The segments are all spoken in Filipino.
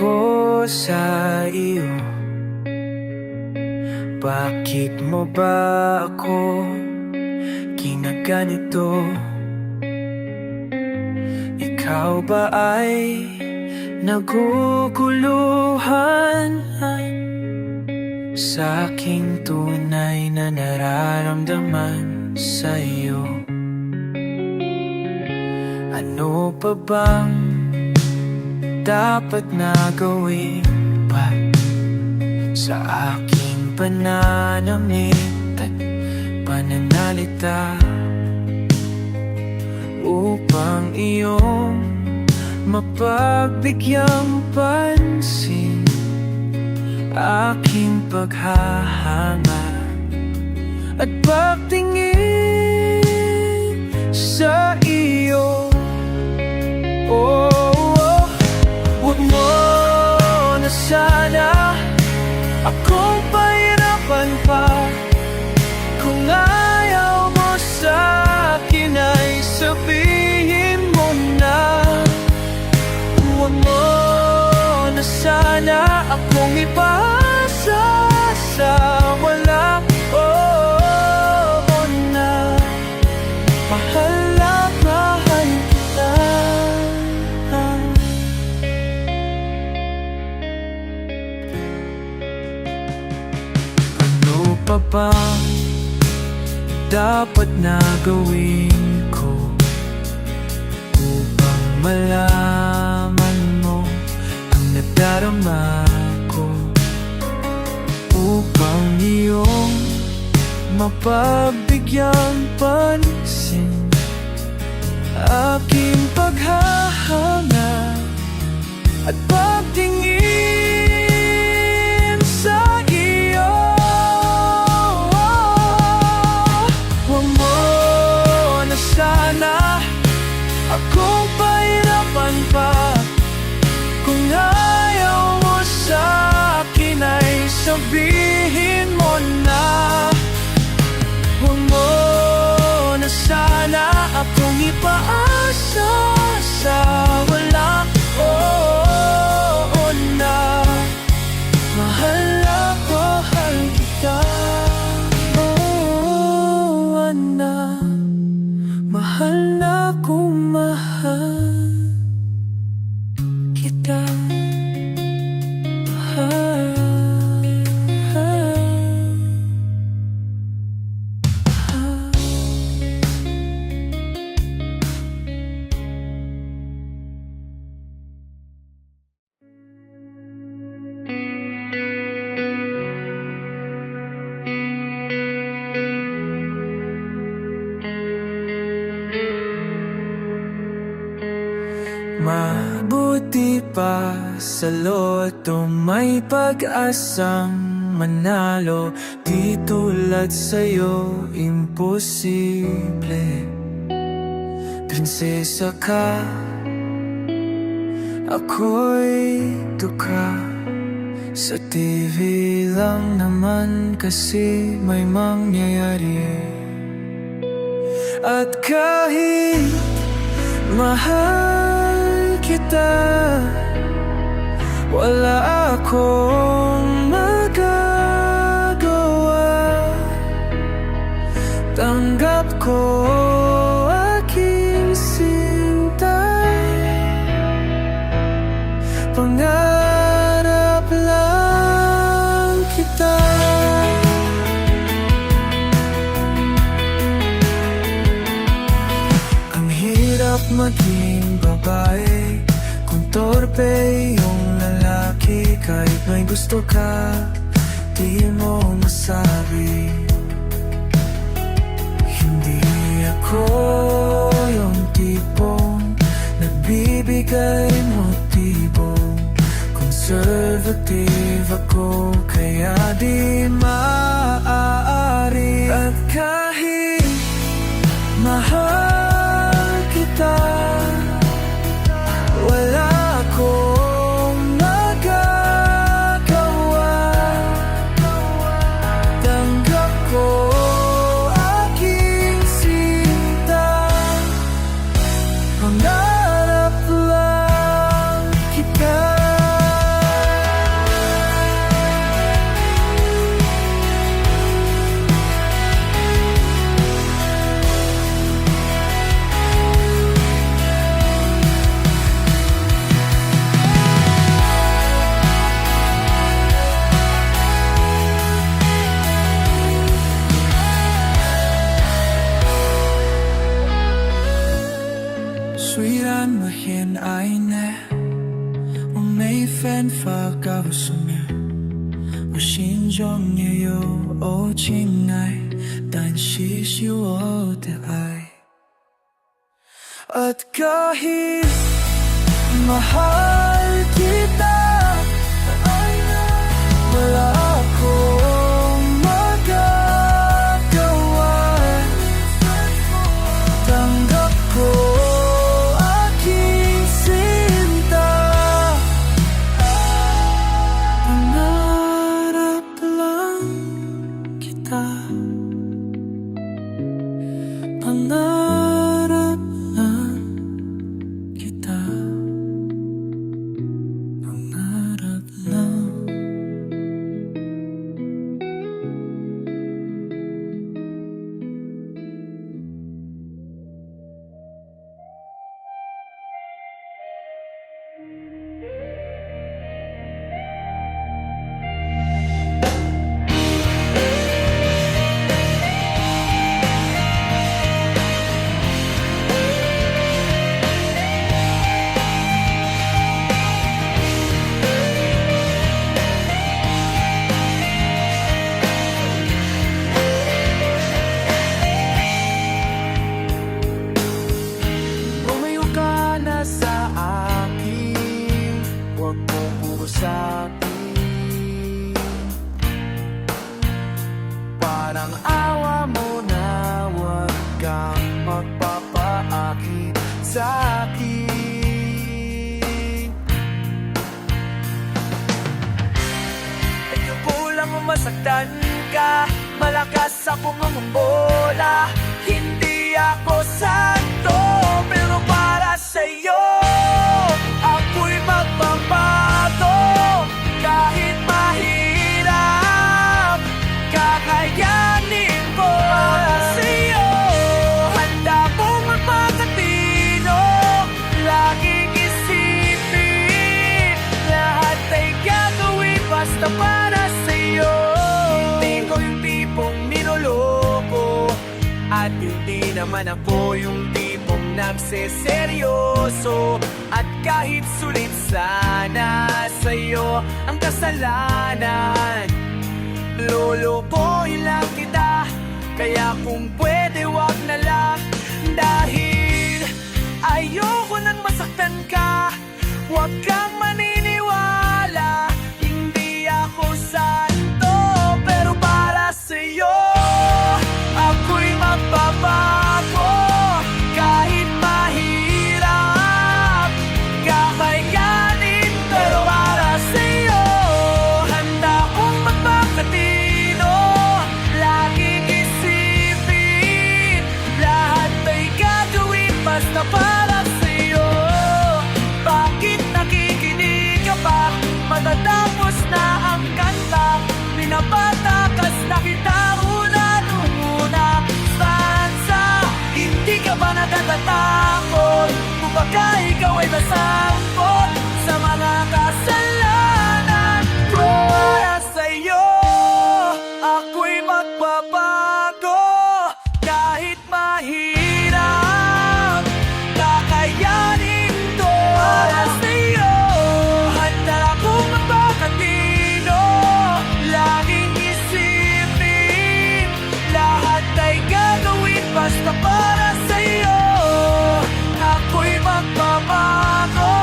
ako sa iyo? Bakit mo ba ako ginaganito? Ikaw ba ay naguguluhan sa aking tunay na nararamdaman sa iyo? Ano pa bang dapat na gawin pa sa aking pananamit at pananalita upang iyong mapagbigyang pansin aking paghahanga at pagtingin sa iyo? Huwag mo na sana akong pahirapan pa. Kung ayaw mo sa akin ay sabihin mo na. Huwag mo na sana akong ipasa sa wala. Na mahal na mahal kita. Ano pa ba dapat na gawin ko upang malaman mo ang nadarama ko, upang iyong mapagbigyan pansin aking paghahanga at pagtingin sa iyo? Huwag mo na sana akong pahirapan pa. Kung ayaw mo sa akin ay sabihin mo na. Huwag mo na sana akong ipaasa sa wala. Na mahal na mahal kita. Na mahal na kung mahal kita. Mabuti pa sa loto may pag-asang manalo. Di tulad sa'yo imposible. Prinsesa ka, ako'y duka. Sa TV lang naman kasi may mangyayari. At kahit mahal kita, wala akong magagawa. Tanggap ko aking sinta. Pangarap lang kita. Ang hirap maging babae kung torpe yung lalaki. Kahit may gusto ka, di mo masabi. Hindi ako yung tipong nagbibigay motibo. Conservative ako, kaya di maaari. At kahit mahal kita, wala akong magagawa. Tanggap ko aking sinta. Pangarap lang kita. 你奋发告诉你，我心中也有情爱，但谢谢我的爱。At kahit mahal kita, wala akong magagawa. Tanggap ko aking sinta, pangarap lang kita, pangarap lang kita, pangarap lang. Lumayo ka na sa akin, huwag mong usapin. Parang awa mo na, huwag kang magpapaakit sa'kin. Ayoko lang masaktan ka, malakas akong mambola. Hindi ako santo, pero para sa'yo ako'y magbabago. Kahit mahirap, kakayanin ko. Para sa'yo, handa kong magpakatino. Laging isipin, lahat ay gagawin basta para sa'yo. Hindi ko yung tipong niloloko, at hindi naman ako yung tipong nagseseryoso. At kahit sulit sana sa'yo ang kasalanan, lulukoy lang kita. Kaya kung pwede wag na lang, dahil ayoko nang masaktan ka. Huwag kang maniniwala, hindi ako santo, pero para sa'yo ako'y magbabago. Kahit mahirap, kakayanin, pero para sa'yo handa kong magpakatino. Laging isipin, lahat ay gagawin basta para sa'yo. Bakit nakikinig ka pa? Matatapos na ang kanta, pinapatakas na kita una nung unang stanza. Hindi ka ba natatatakot kung baka ikaw ay masangkot sa mga kasalanan ko? Para sa'yo ako'y magbabago. Kahit mahirap, kakayanin to. Para sa'yo handa akong magpakatino. Laging isipin, lahat ay gagawin basta para sa'yo ako'y magbabago.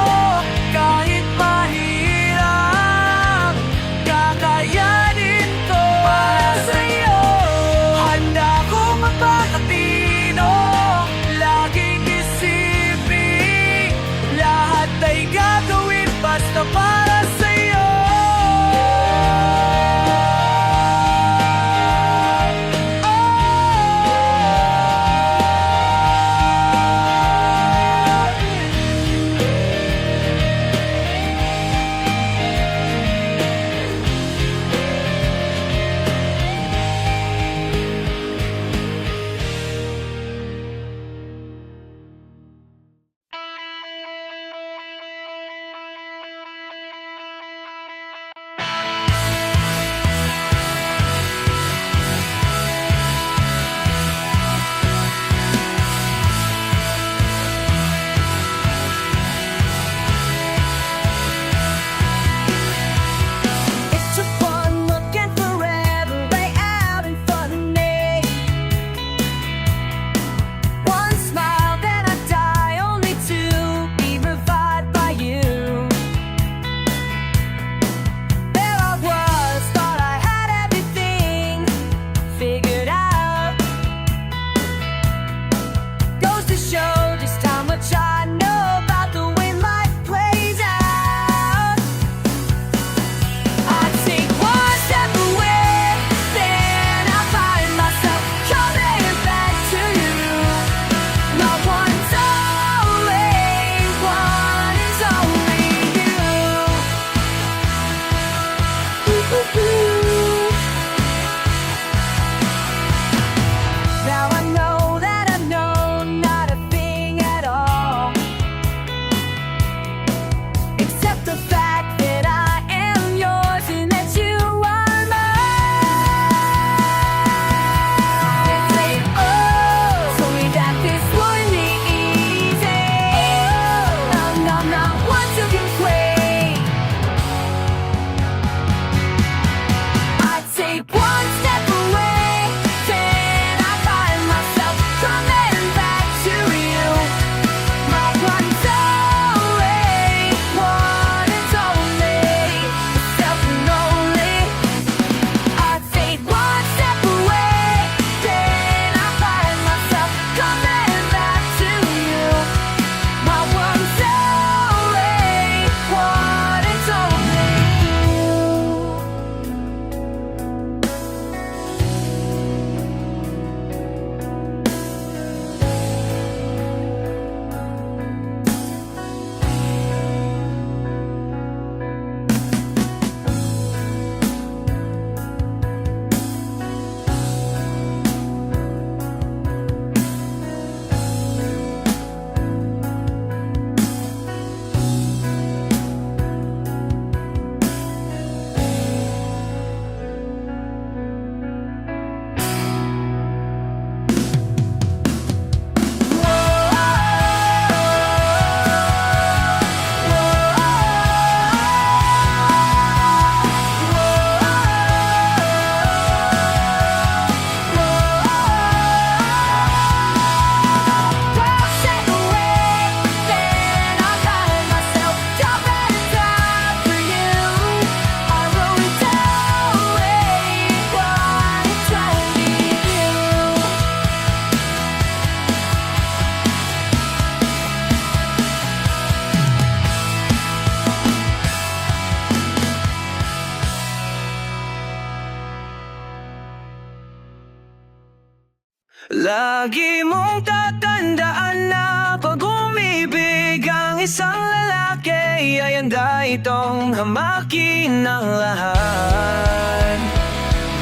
Lagi mong tatandaan na pag umibig ang isang lalaki ay handa itong hamakin ng lahat.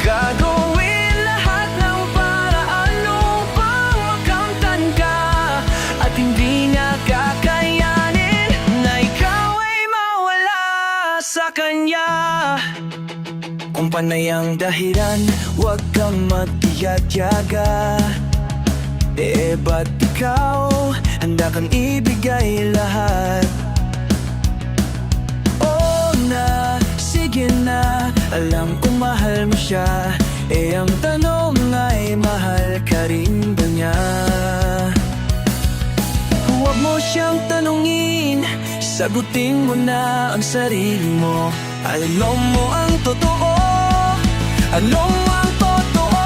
Gagawin lahat ng paraan upang makamtan ka, at hindi niya kakayanin na ikaw ay mawala sa kanya. Kung panay ang dahilan, huwag kang magtiyag-tiyaga. Ba't ikaw handa kang ibigay lahat? Oo na, sige na, alam kong mahal mo siya. Ang tanong ay mahal ka rin ba niya? Huwag mo siyang tanungin, sagutin mo na ang sarili mo. Alam mo ang totoo, alam mo ang totoo.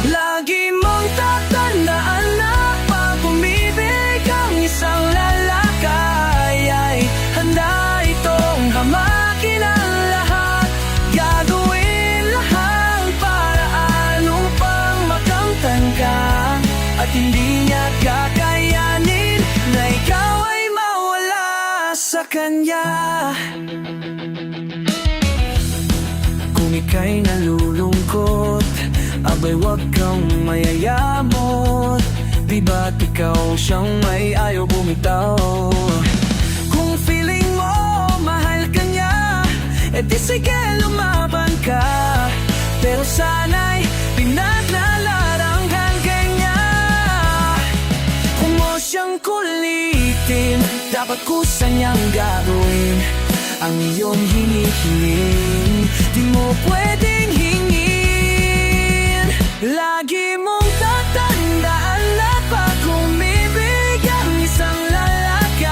Lagi mong tatandaan na pag umibig ang isang lalaki ay handa itong hamakin ang lahat. Gagawin lahat paraan upang makamtan ka, at hindi niya kakayanin na ikaw ay mawala sa kanya. Kung ika'y nalulungkot, abay wag kang mayayamot. Di ba't ikaw siyang may ayaw bumitaw? Kung feeling mo mahal ka niya, di sige lumaban ka. Pero sana'y pinaglalarangan ka niya. Kung mo siyang kulitin, dapat kusa niyang gagawin ang iyong hinihiling. Di mo pwedeng hingin. Lagi mong tatandaan na pag umibig ang isang lalaki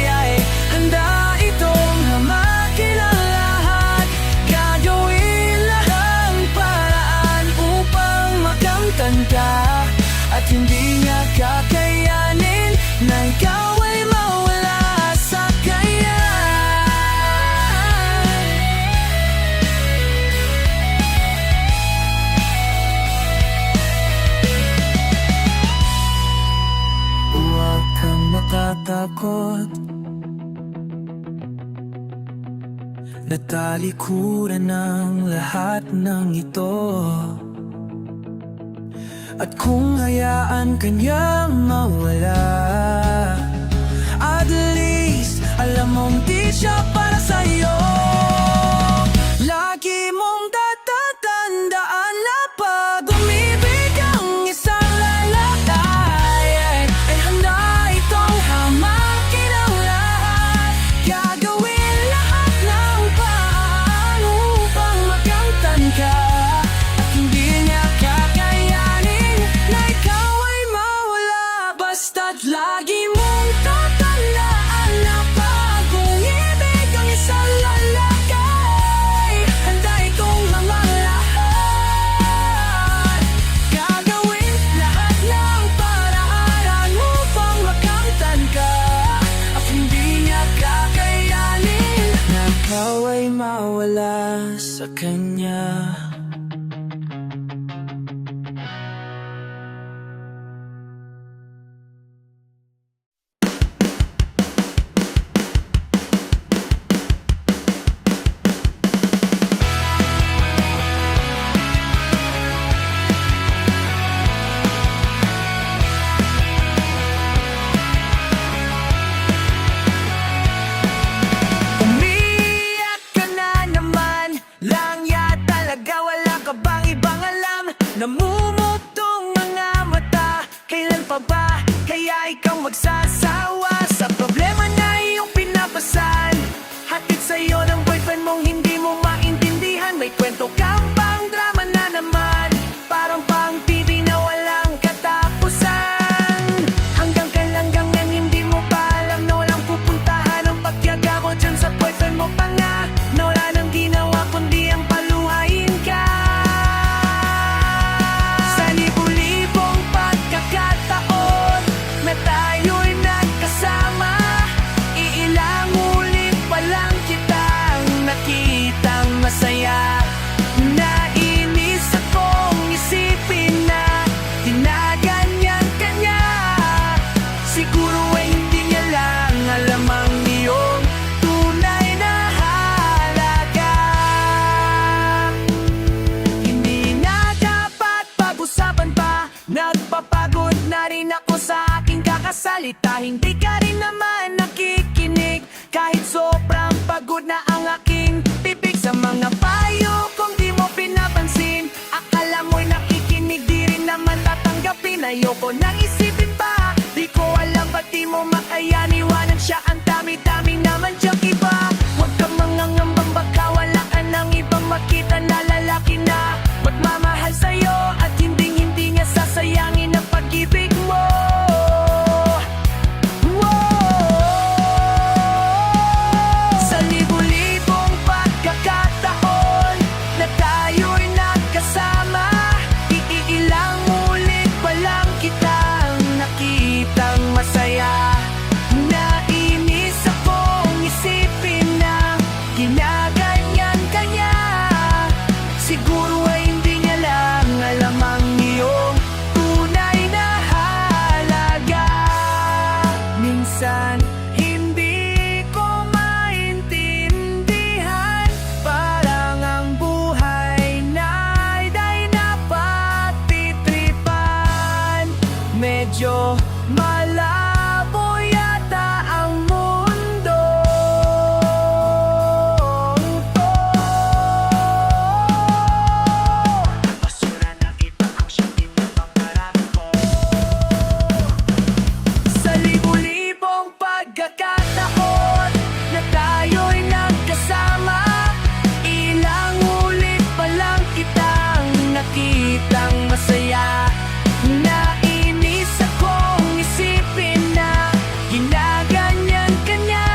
ay handa itong hamakin ang lahat. Gagawin lahat ng paraan upang makamtan ka, at hindi niya kakayanin na ikaw ay mawala sa kanya. Huwag kang matatakot na talikuran ng lahat ng ito. At kung hayaan kanyang mawala, at least alam mong di siya para sa'yo. Lagi mong tatatandaan na pag umibig ang isang lalaki ay handa itong hamakin ang lahat. Gagawin lahat ng paraan upang makamtan ka, at hindi niya kakayanin na ikaw ay mawala. Basta't lagi mong tatandaan na pag umibig ang isang lalaki ay handa itong mga lahat. Gagawin lahat ng paraan upang makamtan ka, at hindi niya kakayanin na ikaw ay mawala sa kanya. Umiyak ka na naman, lang ya talaga, wala ka bang ibang alam? Namumutong mga mata, kailan pa ba kaya ikaw magsasawa sa problema na iyong pinapasan? Hatid sa'yo ng boyfriend mong hindi mo maintindihan. May kwento kang pang drama na naman, parang pang TV na walang katapusan. Hanggang kailan ganyan hindi mo pa alam na walang pupuntahan ang pagtiyaga mo dyan sa boyfriend mo pa nga, na wala nang ginawa kundi ang paluhain ka. Sa libu-libong pagkakataon na tayo'y nagkasama, iilang ulit pa lang kitang nakitang masaya na salita, hindi ka rin naman nakikinig. Kahit sobrang pagod na ang aking bibig sa mga payo kung di mo pinapansin. Akala mo'y nakikinig, di rin naman tatanggapin. Ayoko nang isipin pa, di ko alam ba't di mo makayan. Iwanan siya, ang dami-dami naman diyang iba. Huwag ka mangangambang baka wala ka ng ibang makita na lalaki na magmamahal sa'yo at hindi niya sasayangin ang pag-ibig mo. Sa libu-libong pagkakataon na tayo'y nagkasama, iilang ulit pa lang kitang nakitang masaya. Nainis akong isipin na ginaganyan ka niya. Siguro ay hindi niya lang alam ang iyong tunay na halaga. Minsan hindi ko maintindihan, parang ang buhay na ay napagtitripan. Medyo malabo yata ang mundo to. Basura ng iba ang siyang pinapangarap ko. Sa libu-libong pagkakataon na tayo'y nagkasama, ilang ulit pa lang kitang nakitang masaya. Nainis akong isipin na ginaganyan ka niya.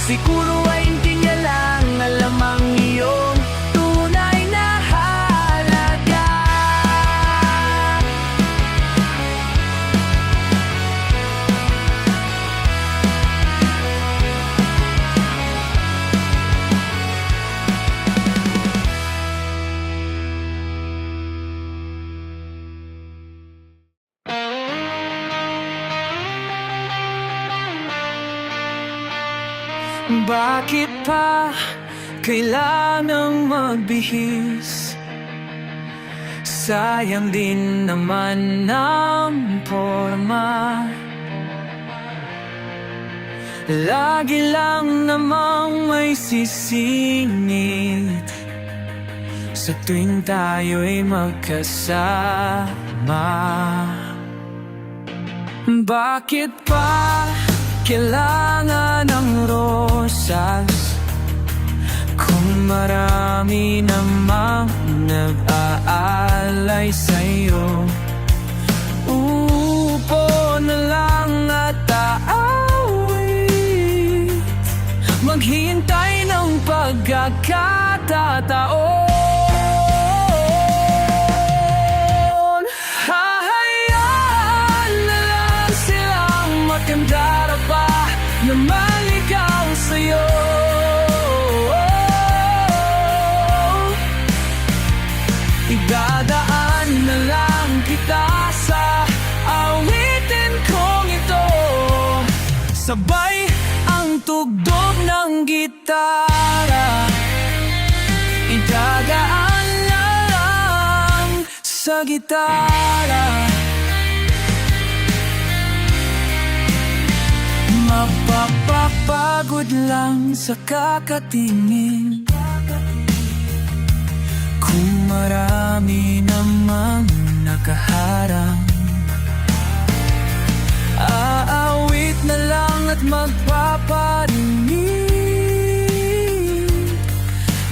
Siguro ay hindi niya lang alam ang iyong tunay na halaga. Bakit pa kailangang magbihis? Sayang din naman ang forma. Lagi lang namang may sisingit sa tuwing tayo'y magkasama. Bakit pa kailangan ng rosas kung marami namang nag-aalay sa'yo? Upo na lang at aawit, maghintay ng pagkakataon. Hahayaan na lang silang magkandara pa na maligaw sa'yo. Idadaan na lang kita sa awitin kong ito, sabay ang tugtog ng gitara. Idadaan na lang sa gitara. Mapapapagod lang sa kakatingin kung marami namang nakaharang. Aawit na lang at magpaparinig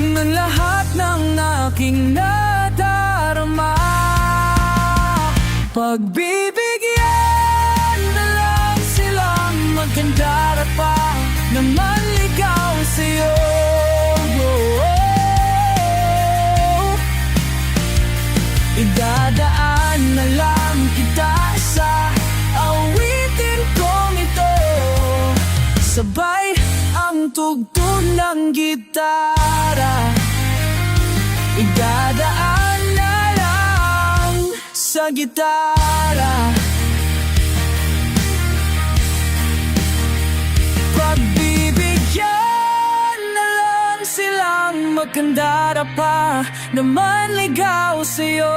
ng lahat ng aking nadarama. Pagbibigyan na lang silang magkandara pa na maligaw sa'yo. Idadaan na lang kita sa awitin kong ito, sabay ang tugtog ng gitara. Idadaan na lang sa gitara. Pagbibigyan na lang silang magkandara pa na manligaw sa'yo.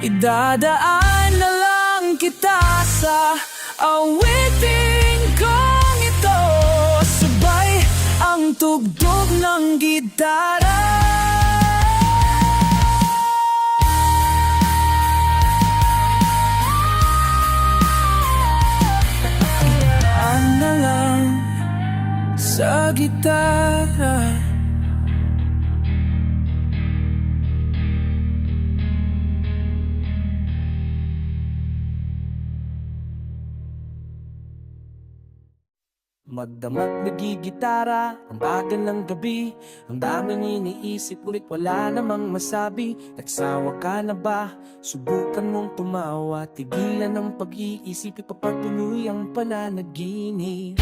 Idadaan na lang kita sa awitin kong ito, sabay ang tugtog ng gitara. Na lang sa gitara. Magdamag nagigitara, ang bagal ng gabi. Ang daming iniisip, ngunit wala namang masabi. Nagsawa ka na ba? Subukan mong tumawa. Tigilan ang pag-iisip, ipapatuloy ang pananaginip.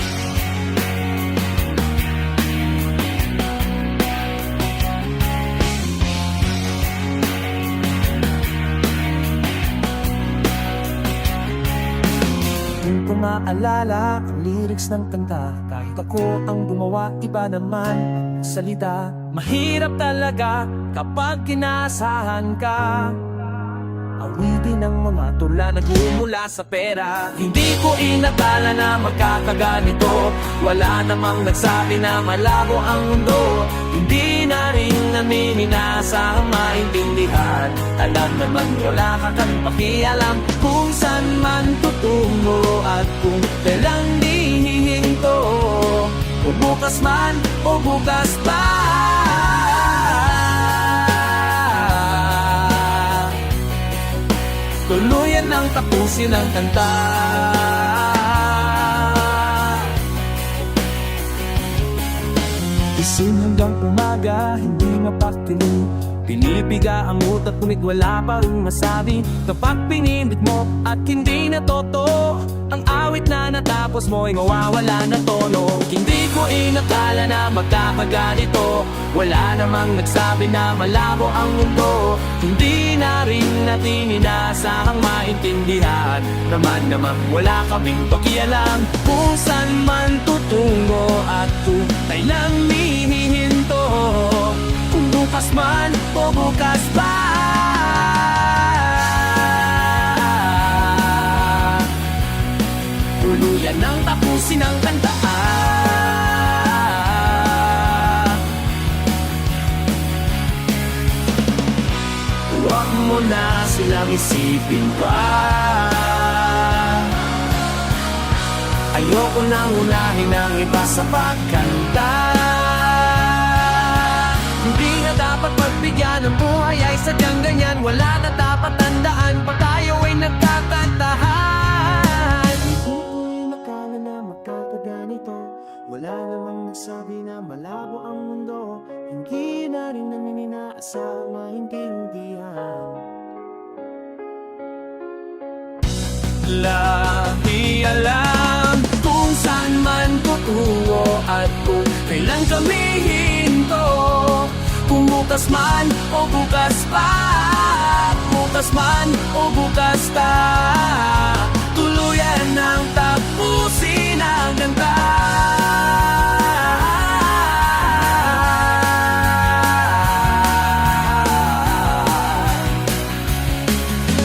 Kung kumaalala ang lyrics ng kanta, kahit ako ang gumawa, iba naman ang salita. Mahirap talaga kapag kinaasahan ka. Awitin ng mga tula nagmumula sa pera. Hindi ko inakala na magkakaganito. Wala namang nagsabi na malabo ang mundo. Hindi na rin namin inaasahang maintindihan. Alam naman wala ka kang pakialam kung saan man tutungo at kung kailang hihinto. O bukas man o bukas pa. Tuluyan ng tapusin ang kanta. Gising hanggang umaga, hindi mapaktiling. Pinipiga ang utak, ngunit wala pa rin masabi. Kapag pinindot mo at hindi natuto, ang awit na natapos mo ay mawawala na tono. Hindi ko inakala na magkakaganito. Wala namang nagsabi na malabo ang mundo. Hindi na rin natin inaasahang maintindihan. Naman wala kaming pakialam kung saan man tutungo at kung kailan hihinto. Kung bukas man o bukas pa. Tuluyan ng tapusin ang kanta. Huwag mo na silang isipin pa. Ayoko nang unahin ang iba sa pagkanta. Hindi na dapat magbigyan ng buhay ay sadyang ganyan. Wala na dapat tandaan pa tayo ay nagkakantahan. Hindi nakala na magkakaganito. Wala namang nagsabi na malabo ang mundo. Hindi na rin namin inaasahang maintindihan. Lahi alam kung saan man tutungo at kung kailan kami hinto. Kung bukas man o bukas pa. Bukas man o bukas ka. Tuluyan ng tapusin ang ganda.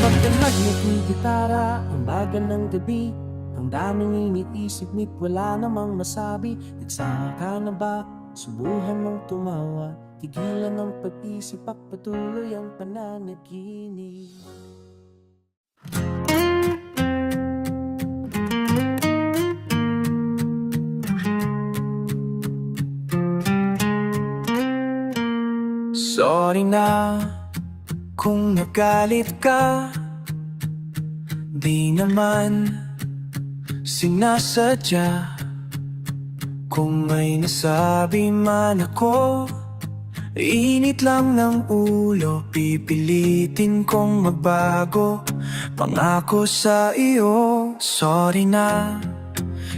Pagdamag nagigitara, ang bagal ng gabi. Ang daming iniisip, nit wala namang masabi. Nagsaka na ba? Subuhan mong tumawa. Tigilan ang pag-isip at patuloy ang pananaginip. Sorry na kung nagalit ka. Di naman sinasadya. Kung may nasabi man ako, init lang ng ulo, pipilitin kong magbago. Pangako sa iyo, sorry na.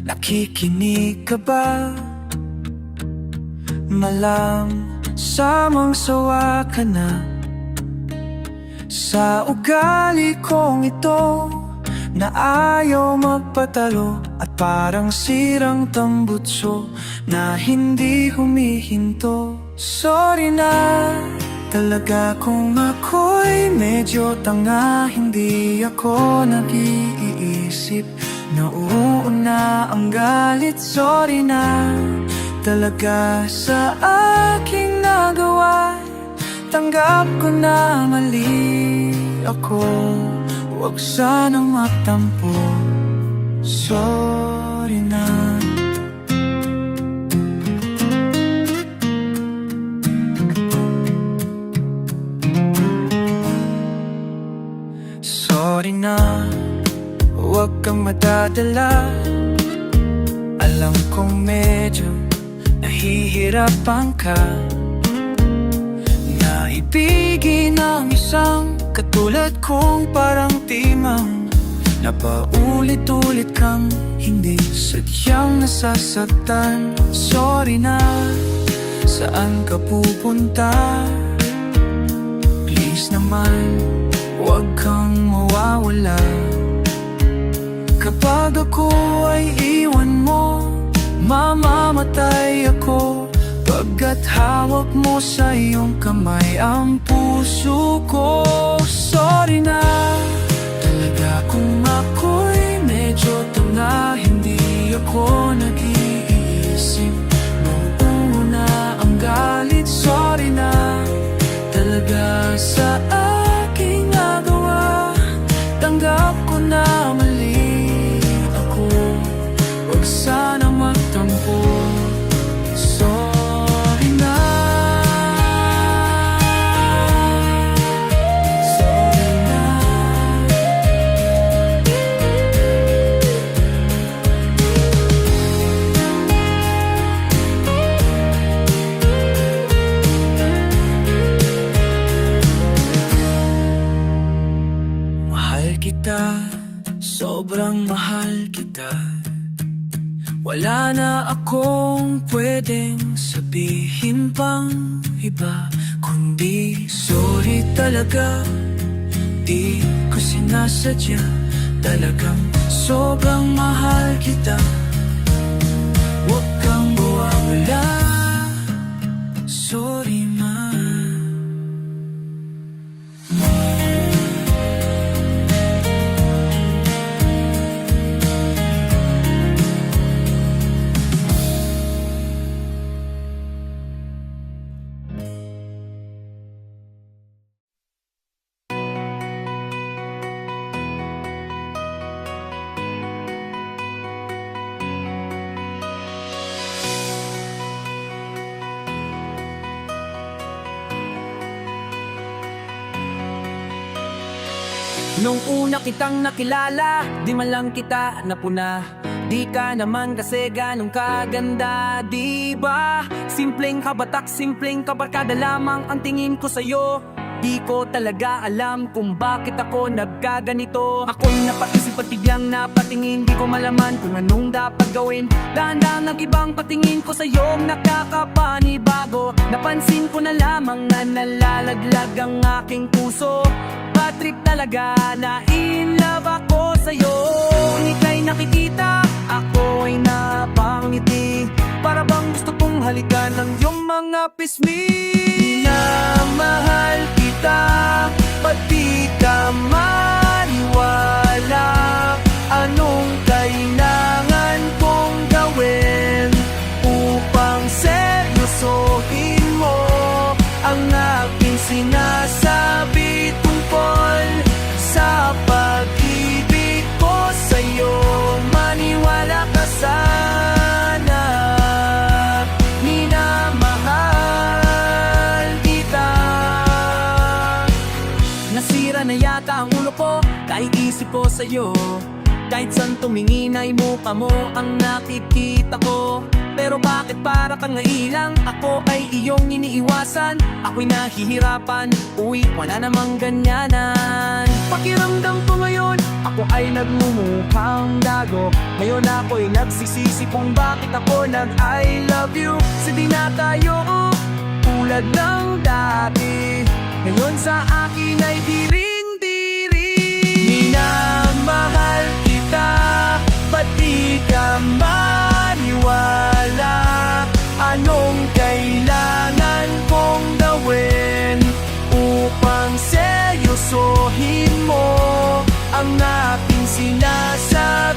Nakikinig ka ba? Malang samang sawa ka na sa ugali kong ito, na ayaw magpatalo at parang sirang tambutso na hindi humihinto. Sorry na talaga kung ako'y medyo tanga. Hindi ako nag-iisip, nauuna ang galit. Sorry na talaga sa aking nagawa. Tanggap ko na mali ako, huwag sanang magtampo. Sorry na. Sorry na, huwag kang madadala. Alam kong medyo nahihirapan ka na ibigin ang isang katulad kong parang timang na paulit-ulit kang hindi sadyang nasasaktan. Sorry na, saan ka pupunta? Please naman, huwag kang mawawala. Kapag ako ay iwan mo, mamamatay ako. Pagkat hawak mo sa iyong kamay ang puso ko. Sorry na talaga kung ako'y medyo tanga. Hindi ako nag-iisip, nauuna ang galit. Sorry na talaga sa aking nagawa. Tanggap ko na mali ako, huwag sana magtampo. Sorry na. Sorry na. Mahal kita, sobrang mahal kita. Wala na akong pwedeng sabihin pang iba, kundi sorry talaga. Di ko sinasadya, talagang sobrang mahal kita. Huwag kang mawawala. Sorry ma. Nung una kitang nakilala, di man lang kita napuna. Di ka naman kasi ganong kaganda, di ba? Simpleng kabatak, simpleng kabarkada lamang ang tingin ko sa'yo. Di ko talaga alam kung bakit ako nagkaganito. Ako'y napaisip at biglang napatingin, di ko malaman kung anong dapat gawin. Dahan-dahan nag-ibang patingin ko sa'yo, nakakapanibago. Napansin ko na lamang na nalalaglag ang aking puso. Patrick talaga na in love ako sa'yo. Ika'y nakikita, ako'y napangiti. Para bang gusto kong halikan ng iyong mga pismi. Minamahal kita, ba't di ka maniwala? Anong kailangan kong gawin upang seryosohin mo ang aking sinasabi tungkol sa pag-ibig ko sa'yo? Maniwala ka sana, minamahal kita. Nasira na yata ang ulo ko, kahit isip ko sa'yo. Kahit saan tumingin ay mukha mo ang nakikita ko. Pero bakit para kang ngailang? Ako ay iyong iniiwasan. Ako'y nahihirapan, uy, wala namang ganyanan. Pakiramdam ko ngayon, ako ay nagmumukhang dago. Ngayon ako'y nagsisisi kung bakit ako nag-I love you. Kasi di na tayo tulad ng dati. Ngayon sa akin ay diring-diri. Minamahal kita, ba't di ka maniwala? Anong kailangan kong gawin seryosohin mo ang aking sinasabi.